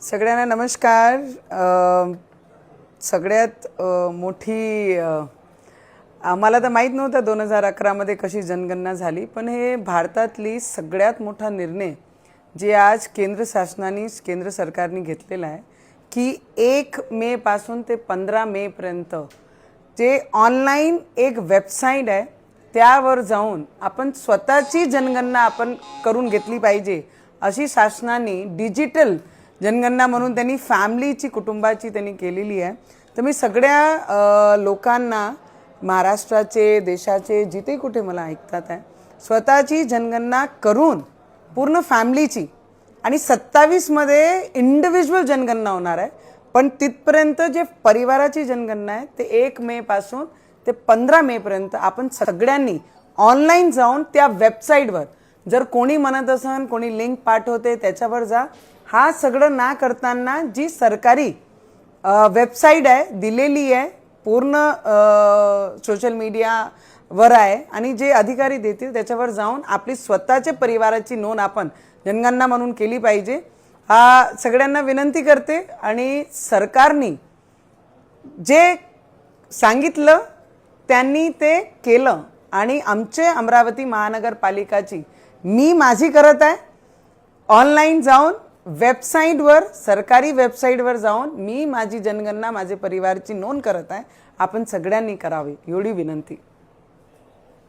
सगळ्यांना नमस्कार। सगळ्यात मोठी आम्हाला तर माहीत नव्हतं 2011 मध्ये कशी जनगणना झाली, पण हे भारतातली सगळ्यात मोठा निर्णय जे आज केंद्र शासनाने केंद्र सरकारने घेतलेला आहे की 1 मे पासून ते 15 मे पर्यंत जे ऑनलाइन एक वेबसाईट आहे त्यावर जाऊन आपण स्वतःची जनगणना आपण करून घेतली पाहिजे अशी शासनाने डिजिटल जनगणना म्हणून त्यांनी फॅमिलीची कुटुंबाची त्यांनी केलेली आहे। तर मी सगळ्या लोकांना महाराष्ट्राचे देशाचे जिथे कुठे मला ऐकतात आहे स्वतःची जनगणना करून पूर्ण फॅमिलीची आणि 27 मध्ये इंडिव्हिज्युअल जनगणना होणार आहे, पण तिथपर्यंत जे परिवाराची जनगणना आहे ते 1 मे पासून ते 15 मे पर्यंत आपण सगळ्यांनी ऑनलाइन जाऊन त्या वेबसाईटवर जर कोणी म्हणत असन कोणी लिंक पाठवते त्याच्यावर जा। हा सगळं ना करताना जी सरकारी वेबसाईट आहे दिलेली आहे पूर्ण सोशल मीडियावर आहे आणि जे अधिकारी देतील त्याच्यावर जाऊन आपली स्वतःच्या परिवाराची नोंद आपण जनगणना म्हणून केली पाहिजे। हा सगळ्यांना विनंती करते आणि सरकारने जे सांगितलं त्यांनी ते केलं आणि आमचे अमरावती महानगरपालिकाची मी माझी करत आहे ऑनलाइन जाऊन वेबसाईटवर सरकारी वेबसाईटवर जाऊन मी माझी जनगणना माझे परिवाराची नोंद करत आहे। आपण सगळ्यांनी करावी एवढी विनंती।